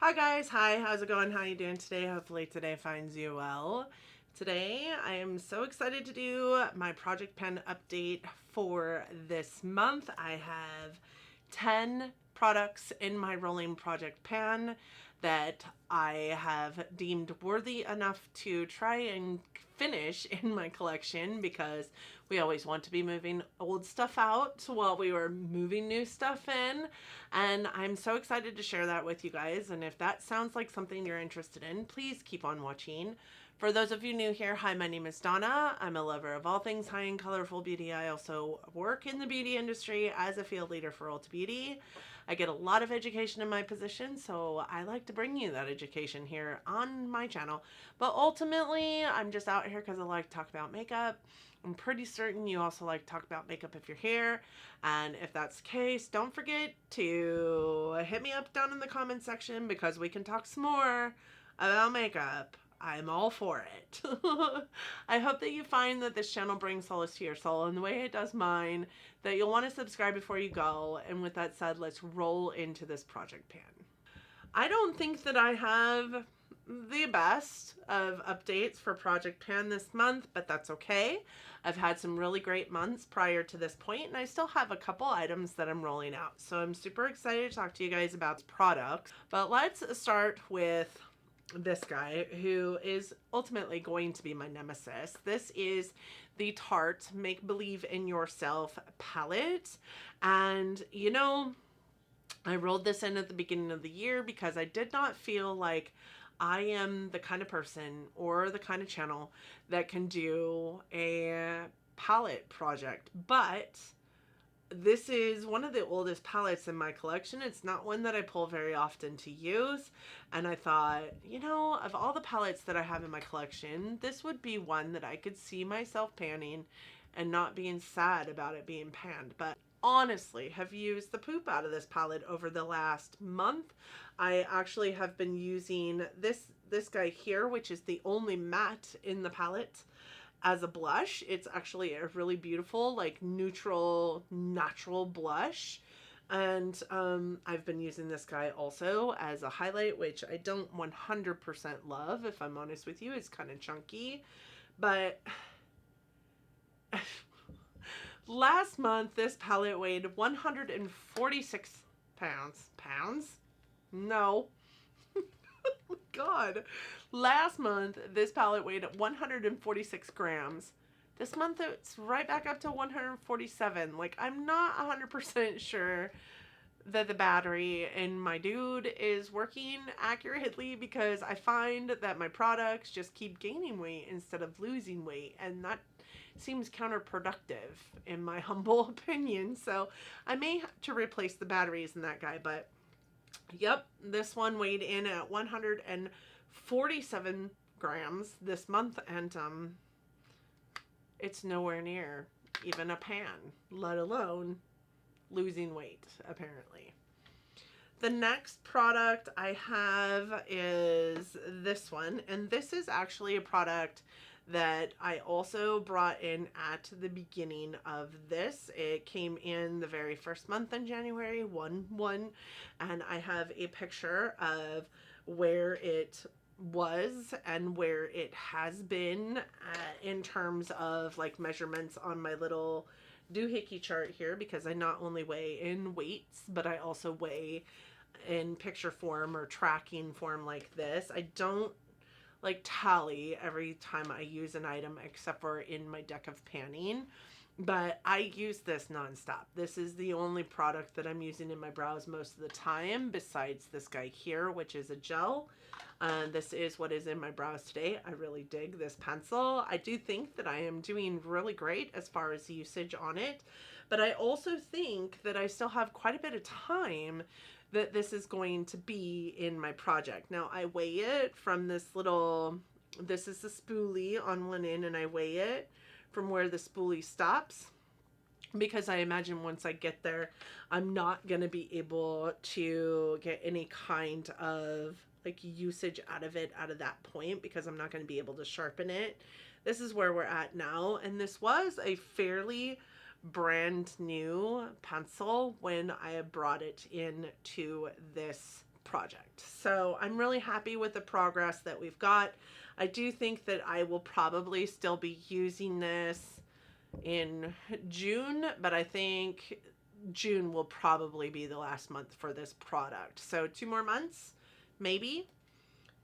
Hi guys, hi, how's it going? How you doing today? Hopefully today finds you well. Today I am so excited to do my project pen update for this month. I have 10 products in my rolling project pan that I have deemed worthy enough to try and finish in my collection because we always want to be moving old stuff out while we were moving new stuff in. And I'm so excited to share that with you guys. And if that sounds like something you're interested in, please keep on watching. For those of you new here, hi, my name is Donna. I'm a lover of all things high and colorful beauty. I also work in the beauty industry as a field leader for Ulta Beauty. I get a lot of education in my position, so I like to bring you that education here on my channel. But ultimately, I'm just out here because I like to talk about makeup. I'm pretty certain you also like to talk about makeup if you're here. And if that's the case, don't forget to hit me up down in the comment section because we can talk some more about makeup. I'm all for it. I hope that you find that this channel brings solace to your soul in the way it does mine, that you'll want to subscribe before you go. And with that said, let's roll into this project pan. I don't think that I have the best of updates for Project Pan this month, but that's okay. I've had some really great months prior to this point, and I still have a couple items that I'm rolling out. So I'm super excited to talk to you guys about products. But let's start with this guy who is ultimately going to be my nemesis. This is the Tarte Make Believe in Yourself palette. And you know, I rolled this in at the beginning of the year because I did not feel like I am the kind of person or the kind of channel that can do a palette project. But this is one of the oldest palettes in my collection. It's not one that I pull very often to use. And I thought, you know, of all the palettes that I have in my collection, this would be one that I could see myself panning and not being sad about it being panned. But honestly have used the poop out of this palette over the last month. I actually have been using this guy here, which is the only matte in the palette, as a blush. It's actually a really beautiful, like, neutral, natural blush. And I've been using this guy also as a highlight, which I don't 100% love, if I'm honest with you. It's kind of chunky. But last month, this palette weighed 146 pounds. Pounds? No. God. Last month, this palette weighed 146 grams. This month, it's right back up to 147. Like, I'm not 100% sure that the battery in my dude is working accurately because I find that my products just keep gaining weight instead of losing weight. And that seems counterproductive in my humble opinion. So I may have to replace the batteries in that guy, but yep, this one weighed in at 147 grams this month, and it's nowhere near even a pan, let alone losing weight, apparently. The next product I have is this one, and this is actually a product that I also brought in at the beginning of this. It came in the very first month in January, 1/1, and I have a picture of where it was and where it has been in terms of like measurements on my little doohickey chart here, because I not only weigh in weights, but I also weigh in picture form or tracking form like this. I don't like tally every time I use an item except for in my deck of panning, but I use this nonstop. This is the only product that I'm using in my brows most of the time besides this guy here, which is a gel. This is what is in my brows today. I really dig this pencil. I do think that I am doing really great as far as usage on it, but I also think that I still have quite a bit of time that this is going to be in my project. Now I weigh it from this little, this is the spoolie on one end, and I weigh it from where the spoolie stops, because I imagine once I get there, I'm not going to be able to get any kind of like usage out of it out of that point, because I'm not going to be able to sharpen it. This is where we're at now, and this was a fairly brand new pencil when I brought it into this project. So I'm really happy with the progress that we've got. I do think that I will probably still be using this in June, but I think June will probably be the last month for this product. So 2 more months, maybe.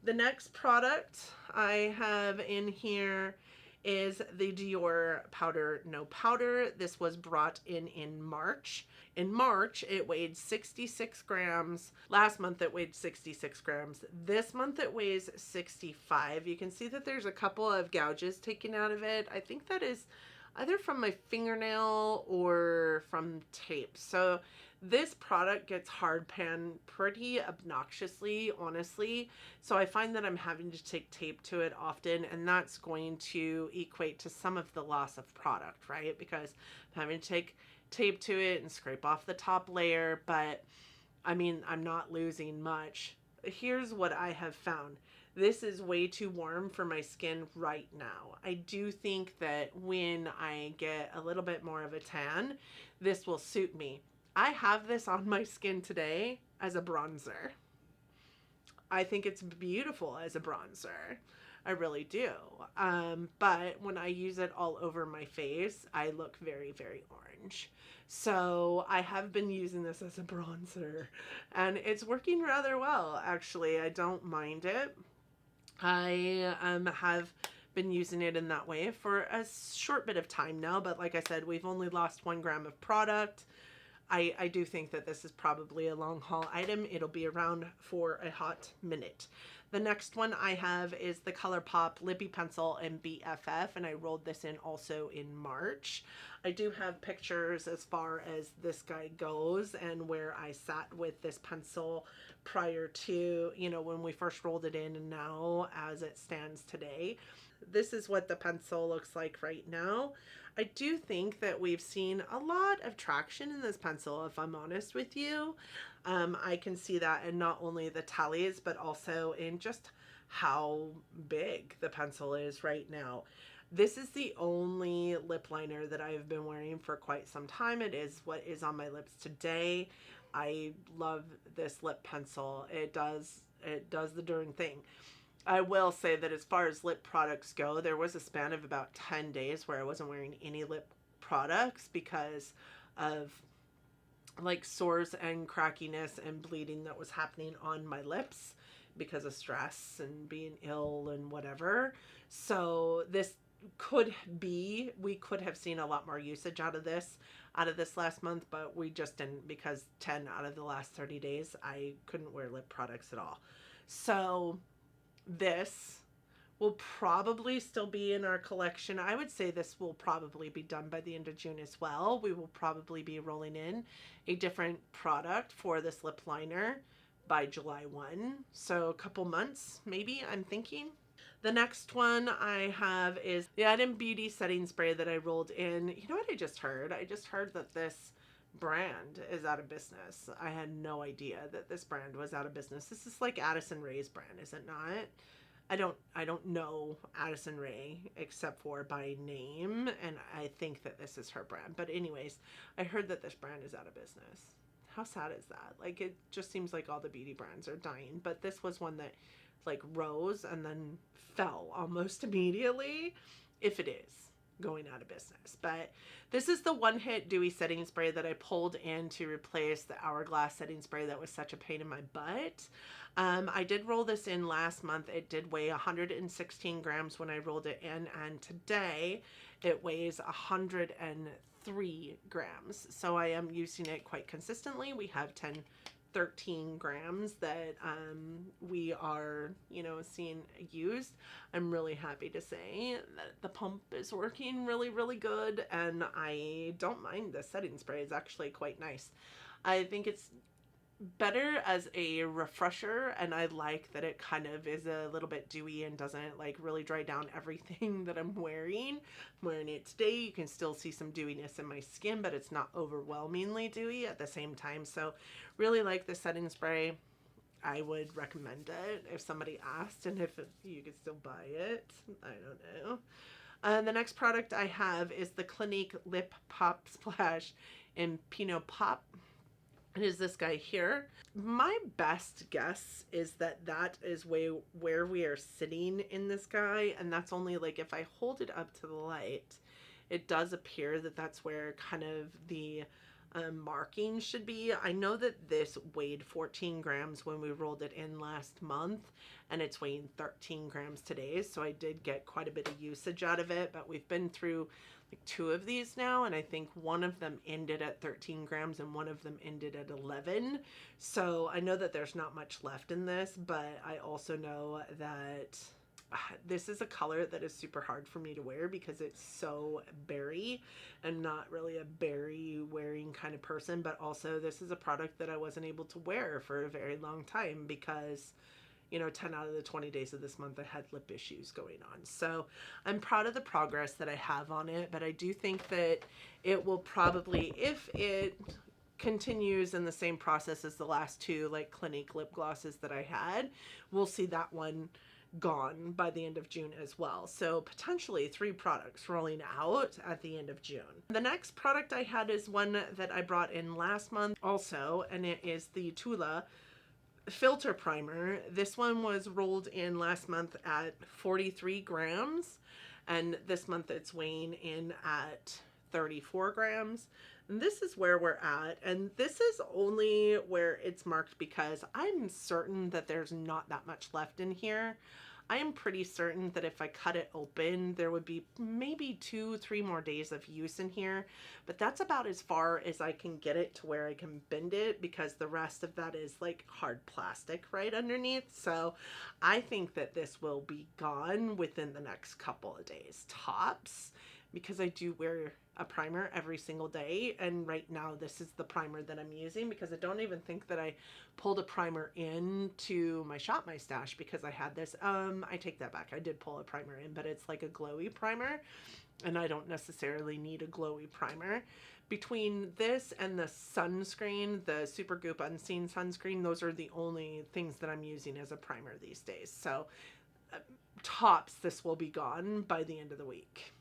The next product I have in here is the Dior Powder No Powder. This was brought in March. In March, it weighed 66 grams. Last month, it weighed 66 grams. This month, it weighs 65. You can see that there's a couple of gouges taken out of it. I think that is either from my fingernail or from tape. So this product gets hard pan pretty obnoxiously, honestly. So I find that I'm having to take tape to it often, and that's going to equate to some of the loss of product, right? Because I'm having to take tape to it and scrape off the top layer, but I mean, I'm not losing much. Here's what I have found. This is way too warm for my skin right now. I do think that when I get a little bit more of a tan, this will suit me. I have this on my skin today as a bronzer. I think it's beautiful as a bronzer. I really do. But when I use it all over my face, I look very, very orange. So I have been using this as a bronzer, and it's working rather well, actually. I don't mind it. I have been using it in that way for a short bit of time now, but like I said, we've only lost 1 gram of product. I do think that this is probably a long haul item. It'll be around for a hot minute. The next one I have is the ColourPop Lippy Pencil in BFF, and I rolled this in also in March. I do have pictures as far as this guy goes and where I sat with this pencil prior to, you know, when we first rolled it in and now as it stands today. This is what the pencil looks like right now. I do think that we've seen a lot of traction in this pencil, if I'm honest with you. I can see that in not only the tallies, but also in just how big the pencil is right now. This is the only lip liner that I've been wearing for quite some time. It is what is on my lips today. I love this lip pencil. It does the darn thing. I will say that as far as lip products go, there was a span of about 10 days where I wasn't wearing any lip products because of like sores and crackiness and bleeding that was happening on my lips because of stress and being ill and whatever. So this could be, we could have seen a lot more usage out of this last month, but we just didn't, because 10 out of the last 30 days I couldn't wear lip products at all. So this will probably still be in our collection. I would say this will probably be done by the end of June as well. We will probably be rolling in a different product for this lip liner by July 1. So a couple months, maybe, I'm thinking. The next one I have is the Item Beauty Setting Spray that I rolled in. You know what I just heard? I just heard that this brand is out of business. I had no idea that this brand was out of business. This is like Addison Rae's brand, is it not? I don't know Addison Rae except for by name, and I think that this is her brand. But anyways, I heard that this brand is out of business. How sad is that? Like, it just seems like all the beauty brands are dying, but this was one that like rose and then fell almost immediately, if it is going out of business. But this is the One Hit Dewy Setting Spray that I pulled in to replace the Hourglass setting spray that was such a pain in my butt. I did roll this in last month. It did weigh 116 grams when I rolled it in, and today it weighs 103 grams. So I am using it quite consistently. We have 13 grams that we are, you know, seeing used. I'm really happy to say that the pump is working really, really good, and I don't mind the setting spray. It's actually quite nice. I think it's better as a refresher, and I like that it kind of is a little bit dewy and doesn't like really dry down everything that I'm wearing. I'm wearing it today. You can still see some dewiness in my skin, but it's not overwhelmingly dewy at the same time. So really like the setting spray. I would recommend it if somebody asked, and if you could still buy it. I don't know. The next product I have is the Clinique Lip Pop Splash in Pinot Pop. It is this guy here. My best guess is that that is where we are sitting in this guy, and that's only like if I hold it up to the light, it does appear that that's where kind of the marking should be. I know that this weighed 14 grams when we rolled it in last month, and it's weighing 13 grams today, so I did get quite a bit of usage out of it, but we've been through like 2 of these now, and I think one of them ended at 13 grams and one of them ended at 11. So I know that there's not much left in this, but I also know that this is a color that is super hard for me to wear because it's so berry and not really a berry wearing kind of person. But also this is a product that I wasn't able to wear for a very long time because, you know, 10 out of the 20 days of this month I had lip issues going on. So I'm proud of the progress that I have on it, but I do think that it will probably, if it continues in the same process as the last two like Clinique lip glosses that I had, we'll see that one gone by the end of June as well. So potentially 3 products rolling out at the end of June. The next product I had is one that I brought in last month also, and it is the Tula filter primer. This one was rolled in last month at 43 grams, and this month it's weighing in at 34 grams. And this is where we're at, and this is only where it's marked because I'm certain that there's not that much left in here. I am pretty certain that if I cut it open, there would be maybe 2-3 more days of use in here, but that's about as far as I can get it to where I can bend it because the rest of that is like hard plastic right underneath. So I think that this will be gone within the next couple of days tops, because I do wear a primer every single day, and right now this is the primer that I'm using because I don't even think that I pulled a primer into my Shop My Stash because I had this. I take that back. I did pull a primer in, but it's like a glowy primer, and I don't necessarily need a glowy primer. Between this and the sunscreen, the Supergoop Unseen sunscreen, those are the only things that I'm using as a primer these days. So tops, this will be gone by the end of the week.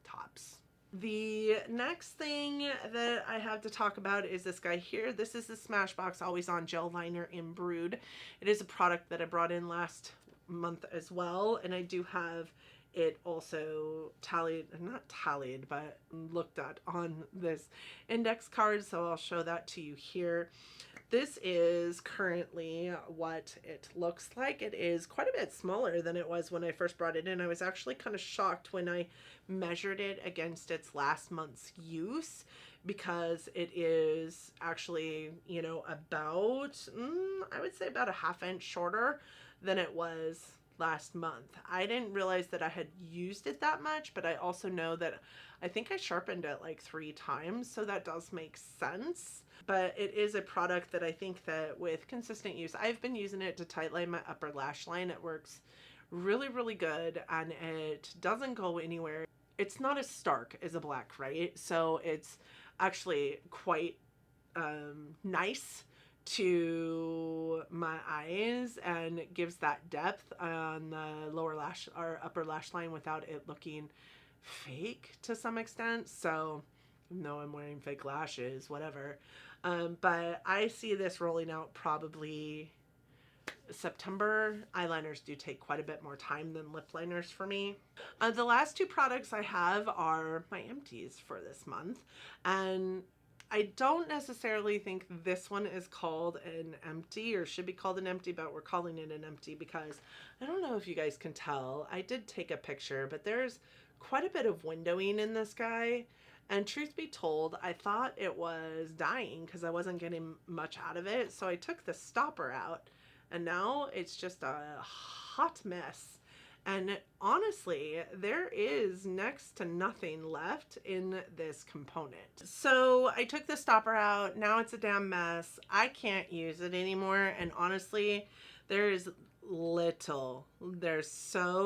Tops. The next thing that I have to talk about is this guy here. This is the Smashbox Always On Gel Liner in Brood. It is a product that I brought in last month as well, and I do have it also not tallied, but looked at on this index card, so I'll show that to you here. This is currently what it looks like. It is quite a bit smaller than it was when I first brought it in. I was actually kind of shocked when I measured it against its last month's use because it is actually, you know, about, I would say about a ½ inch shorter than it was last month. I didn't realize that I had used it that much, but I also know that I think I sharpened it like 3 times, so that does make sense. But it is a product that I think that with consistent use, I've been using it to tightline my upper lash line. It works really, really good, and it doesn't go anywhere. It's not as stark as a black, right? So it's actually quite nice to my eyes, and it gives that depth on the lower lash or upper lash line without it looking fake to some extent. So no, I'm wearing fake lashes, whatever. But I see this rolling out probably September. Eyeliners do take quite a bit more time than lip liners for me. The last 2 products I have are my empties for this month, and I don't necessarily think this one is called an empty or should be called an empty, but we're calling it an empty because I don't know if you guys can tell. I did take a picture, but there's quite a bit of windowing in this guy. And truth be told, I thought it was dying because I wasn't getting much out of it. So I took the stopper out, and now it's just a hot mess. And honestly, there is next to nothing left in this component. So I took the stopper out. Now it's a damn mess. I can't use it anymore. And honestly, there's so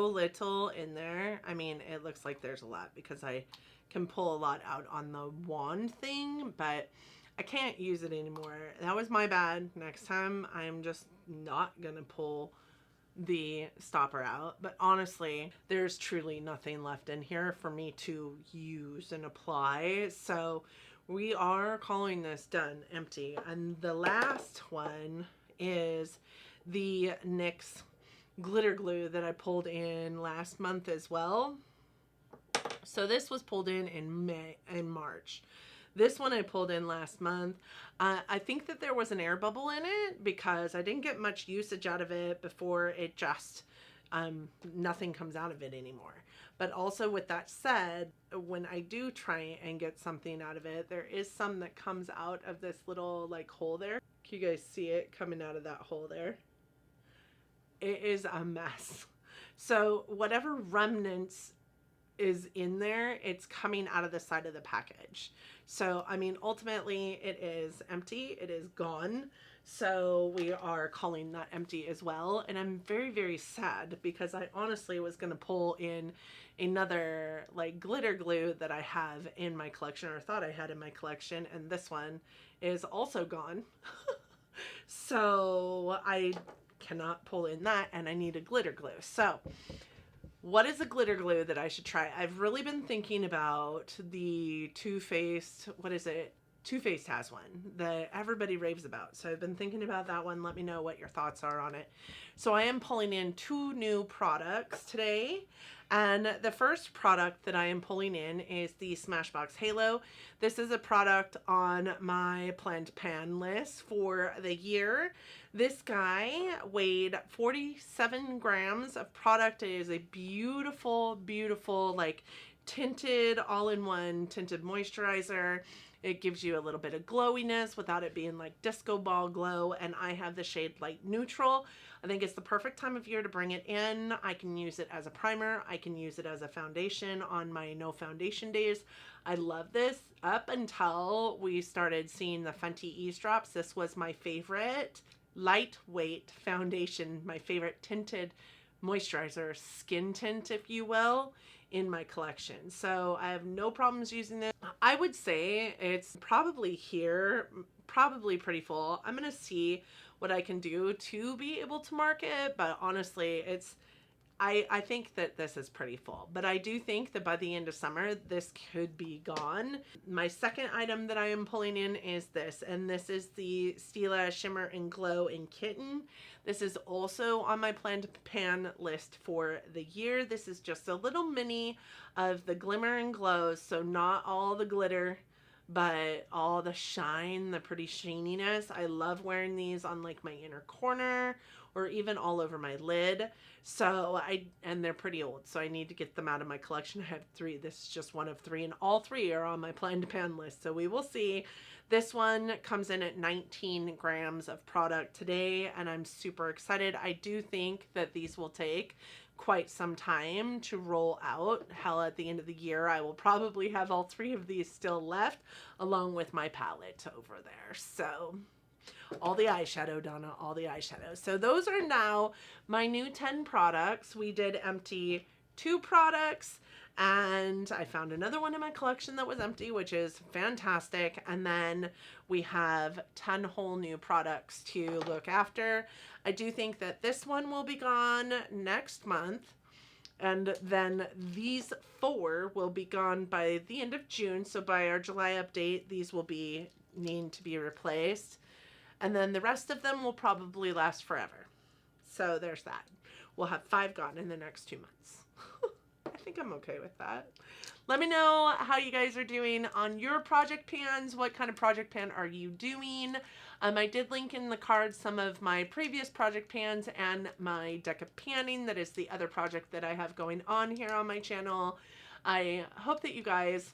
little in there. I mean, it looks like there's a lot because I can pull a lot out on the wand thing, but I can't use it anymore. That was my bad. Next time, I'm just not gonna pull the stopper out. But honestly, there's truly nothing left in here for me to use and apply. So we are calling this done, empty. And the last one is the NYX glitter glue that I pulled in last month as well. So this was pulled in March. This one I pulled in last month. I think that there was an air bubble in it because I didn't get much usage out of it before it just, nothing comes out of it anymore. But also with that said, when I do try and get something out of it, there is some that comes out of this little like hole there. Can you guys see it coming out of that hole there? It is a mess. So whatever remnants is in there, it's coming out of the side of the package. So I mean, ultimately it is empty, it is gone. So we are calling that empty as well. And I'm very, very sad because I honestly was going to pull in another like glitter glue that I have in my collection, or thought I had in my collection, and this one is also gone. So I cannot pull in that, and I need a glitter glue. So what is a glitter glue that I should try? I've really been thinking about the Too Faced, what is it? Too Faced has one that everybody raves about. So I've been thinking about that one. Let me know what your thoughts are on it. So I am pulling in 2 new products today. And the first product that I am pulling in is the Smashbox Halo. This is a product on my planned pan list for the year. This guy weighed 47 grams of product. It is a beautiful, beautiful, like tinted, all-in-one tinted moisturizer. It gives you a little bit of glowiness without it being like disco ball glow. And I have the shade Light Neutral. I think it's the perfect time of year to bring it in. I can use it as a primer. I can use it as a foundation on my no foundation days. I love this. Up until we started seeing the Fenty Eavesdrops, this was my favorite lightweight foundation, my favorite tinted moisturizer, skin tint, if you will, in my collection. So I have no problems using this. I would say it's probably here, probably pretty full. I'm going to see what I can do to be able to mark it, but honestly, I think that this is pretty full, but I do think that by the end of summer, this could be gone. My second item that I am pulling in is this, and this is the Stila Shimmer and Glow in Kitten. This is also on my planned pan list for the year. This is just a little mini of the Glimmer and Glows, so not all the glitter, but all the shine, the pretty shininess. I love wearing these on like my inner corner or even all over my lid. So and they're pretty old, so I need to get them out of my collection. I have 3. This is just one of 3, and all 3 are on my planned pan list. So we will see. This one comes in at 19 grams of product today, and I'm super excited. I do think that these will take quite some time to roll out. Hell, at the end of the year, I will probably have all 3 of these still left, along with my palette over there. So all the eyeshadow, Donna, all the eyeshadow. So those are now my new 10 products. We did empty 2 products, and I found another one in my collection that was empty, which is fantastic. And then we have 10 whole new products to look after. I do think that this one will be gone next month. And then these 4 will be gone by the end of June. So by our July update, these will be needing to be replaced. And then the rest of them will probably last forever. So there's that. We'll have 5 gone in the next 2 months. I think I'm okay with that. Let me know how you guys are doing on your project pans. What kind of project pan are you doing? I did link in the cards some of my previous project pans and my deck of panning. That is the other project that I have going on here on my channel. I hope that you guys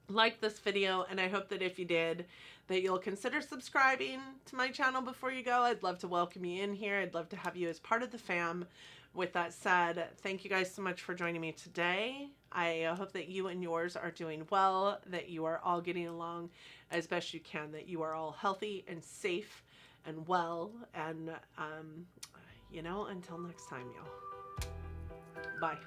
liked this video, and I hope that if you did, that you'll consider subscribing to my channel before you go. I'd love to welcome you in here. I'd love to have you as part of the fam. With that said, thank you guys so much for joining me today. I hope that you and yours are doing well, that you are all getting along as best you can, that you are all healthy and safe and well, and you know, until next time, y'all. Bye.